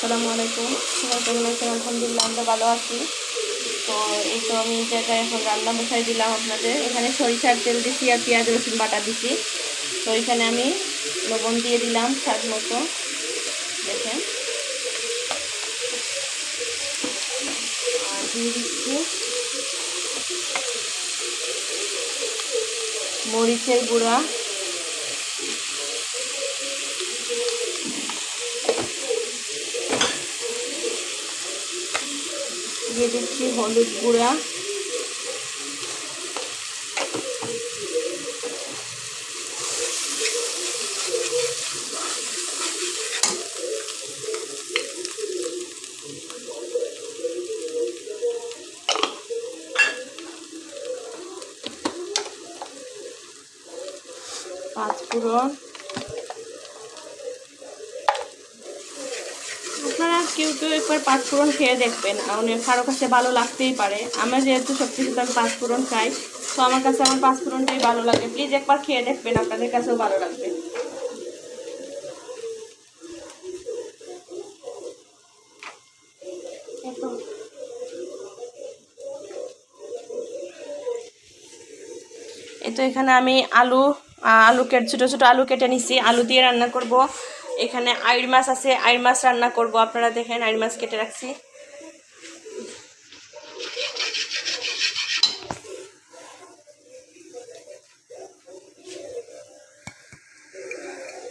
আসসালামু আলাইকুম। সবাই কেমন আছেন? আলহামদুলিল্লাহ আমরা ভালো আছি। তো এই তো আমি এই জায়গায় এখন রান্না বসাই দিলাম আপনাদের। এখানে সরিষার তেল দিছি আর পেঁয়াজ রসুন বাটা দিছি। তো এখানে আমি লবণ দিয়ে দিলাম স্বাদ মতো, দেখেন। আর দিয়ে দিচ্ছি মরিচের গুঁড়া, দিয়ে দিচ্ছি হলুদ গুঁড়া, 5 ফোড়ন। আপনারা কেউ কেউ একবার 5 ফোড়ন খেয়ে দেখবেন, অনেক কারো কাছে ভালো লাগতেই পারে। আমার যেহেতু সব কিছুতে আমি 5 ফোড়ন খাই, তো আমার কাছে আমার 5 ফোড়নটাই ভালো লাগে। প্লিজ একবার খেয়ে দেখবেন, আপনাদের কাছেও ভালো লাগবে। এই তো এখানে আমি আলু ছোটো ছোটো আলু কেটে নিছি, আলু দিয়ে রান্না করব। এখানে আইড় মাছ আছে, আইড় মাছ রান্না করব। আপনারা দেখেন আইড় মাছ কেটে রাখছি।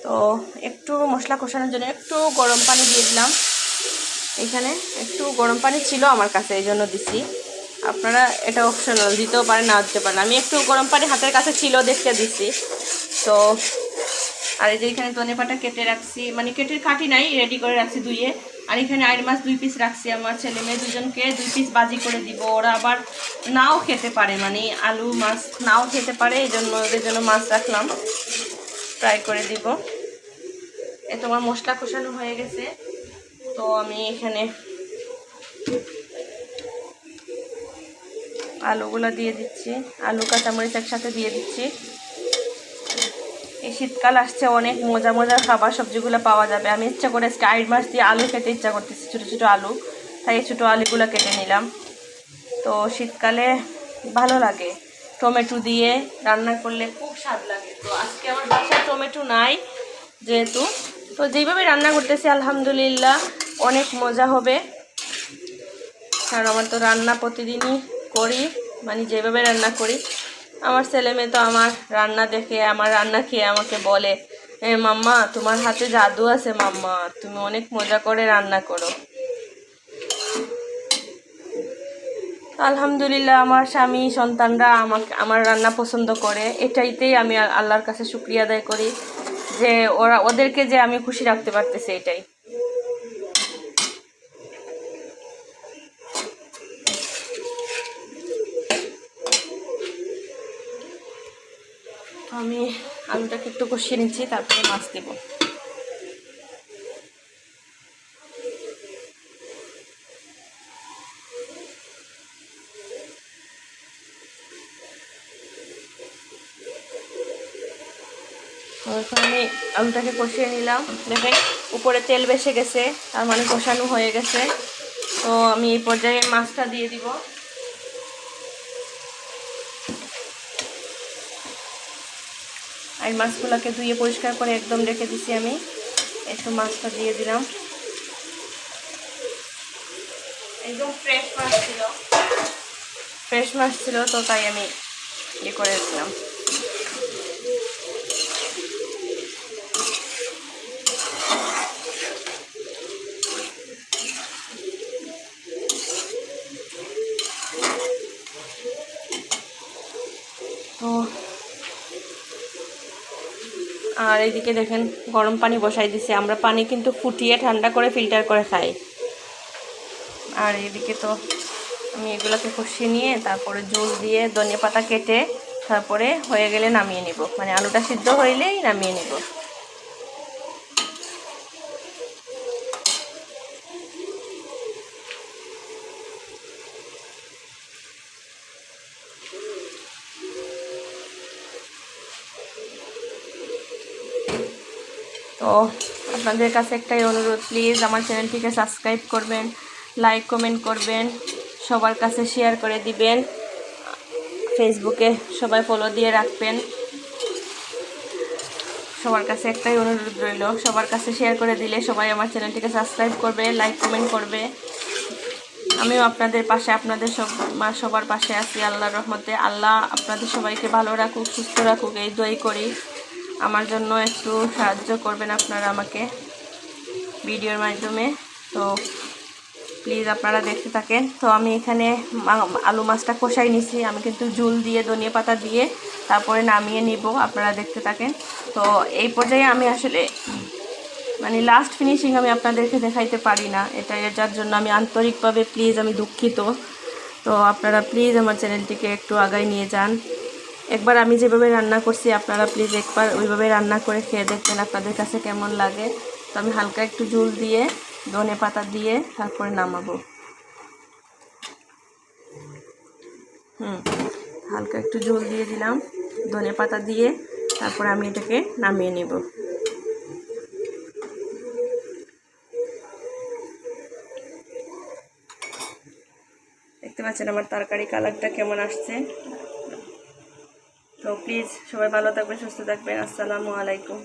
তো একটু মশলা কষানোর জন্য একটু গরম পানি দিয়ে দিলাম। এখানে একটু গরম পানি ছিল আমার কাছে, এই জন্য দিছি। আপনারা এটা অপশনাল, দিতেও পারেন না দিতে পারেন। আমি একটু গরম পানি হাতের কাছে ছিল দেখতে দিছি। তো আর এই যে এখানে ধনেপাতা কেটে রাখছি, মানে কেটে কাটি নাই, রেডি করে রাখছি ধুয়ে। আর এখানে আইড় মাছ 2 পিস রাখছি। আমার ছেলে মেয়ে দুজনকে 2 পিস ভাজি করে দিব। ওরা আবার নাও খেতে পারে, মানে আলু মাছ নাও খেতে পারে, এই জন্য ওদের জন্য মাছ রাখলাম, ফ্রাই করে দিব। এ তোমার মশলা কষানো হয়ে গেছে। তো আমি এখানে আলুগুলো দিয়ে দিচ্ছি, আলু কাঁচামরিচ একসাথে দিয়ে দিচ্ছি। এই শীতকাল আসছে, অনেক মজার মজার খাবার সবজিগুলো পাওয়া যাবে। আমি ইচ্ছা করে আইড় মাছ দিয়ে আলু খেতে ইচ্ছা করতেছি, ছোটো ছোটো আলু, তাই এই ছোটো আলুগুলো কেটে নিলাম। তো শীতকালে ভালো লাগে টমেটো দিয়ে রান্না করলে, খুব স্বাদ লাগে। তো আজকে আমার বাসায় টমেটো নাই যেহেতু, তো যেইভাবে রান্না করতেছি আলহামদুলিল্লাহ অনেক মজা হবে। কারণ আমার তো রান্না প্রতিদিনই করি, মানে যেভাবে রান্না করি। আমার ছেলে মেয়ে তো আমার রান্না দেখে, আমার রান্না খেয়ে আমাকে বলে, মাম্মা তোমার হাতে জাদু আছে, মাম্মা তুমি অনেক মজা করে রান্না করো। আলহামদুলিল্লাহ আমার স্বামী সন্তানরা আমার রান্না পছন্দ করে। এটাইতেই আমি আল্লাহর কাছে শুকরিয়া আদায় করি যে ওদেরকে যে আমি খুশি রাখতে পারতেছি, এটাই। আমি আলুটাকে একটু কষিয়ে নিচ্ছি, তারপরে মাছ দেব। এখন আমি আলুটাকে কষিয়ে নিলাম, দেখেন উপরে তেল ভেসে গেছে, তার মানে কষানো হয়ে গেছে। তো আমি এই পর্যায়ে মাছটা দিয়ে দিব। আর মাছগুলোকে ধুয়ে পরিষ্কার করে একদম রেখে দিছি আমি। একটু মাছটা দিয়ে দিলাম, একদম ফ্রেশ মাছ ছিল, তো তাই আমি ইয়ে করে দিলাম। তো আর এদিকে দেখেন গরম পানি বসাই দিছি। আমরা পানি কিন্তু ফুটিয়ে ঠান্ডা করে ফিল্টার করে খাই। আর এদিকে তো আমি এগুলোকে কষিয়ে নিয়ে তারপরে ঝোল দিয়ে ধনেপাতা কেটে তারপরে হয়ে গেলে নামিয়ে নিব, মানে আলুটা সিদ্ধ হইলেই নামিয়ে নিব। তো তো আপনাদের কাছে একটাই অনুরোধ, প্লিজ আমার চ্যানেলটিকে সাবস্ক্রাইব করবেন, লাইক কমেন্ট করবেন, সবার কাছে শেয়ার করে দিবেন, ফেসবুকে সবাই ফলো দিয়ে রাখবেন। সবার কাছে একটাই অনুরোধ রইল, সবার কাছে শেয়ার করে দিলে সবাই আমার চ্যানেলটিকে সাবস্ক্রাইব করবে, লাইক কমেন্ট করবে। আমিও আপনাদের পাশে, আপনাদের সবার পাশে আছি আল্লাহর রহমতে। আল্লাহ আপনাদের সবাইকে ভালো রাখুক, সুস্থ রাখুক, এই দোয়াই করি। আমার জন্য একটু সাহায্য করবেন আপনারা আমাকে ভিডিওর মাধ্যমে। তো প্লিজ আপনারা দেখতে থাকেন। তো আমি এখানে আলু মাছটা কষাই নিছি, আমি কিন্তু ঝুল দিয়ে ধনিয়া পাতা দিয়ে তারপরে নামিয়ে নিব, আপনারা দেখতে থাকেন। তো এই পর্যায়ে আমি আসলে মানে লাস্ট ফিনিশিং আমি আপনাদেরকে দেখাইতে পারি না, এটা যার জন্য আমি আন্তরিকভাবে প্লিজ আমি দুঃখিত। তো আপনারা প্লিজ আমার চ্যানেলটিকে একটু আগায় নিয়ে যান। একবার আমি যেভাবে রান্না করছি আপনারা প্লিজ একবার ওইভাবে রান্না করে খেয়ে দেখবেন আপনাদের কাছে কেমন লাগে। তো আমি হালকা একটু ঝোল দিয়ে ধনে পাতা দিয়ে তারপরে নামাবো। হালকা একটু ঝোল দিয়ে দিলাম ধনে পাতা দিয়ে, তারপরে আমি এটাকে নামিয়ে নেব। দেখতে পাচ্ছেন আমার তরকারি কালারটা কেমন আসছে। তো প্লিজ সবাই ভালো থাকবেন, সুস্থ থাকবেন। আসসালামু আলাইকুম।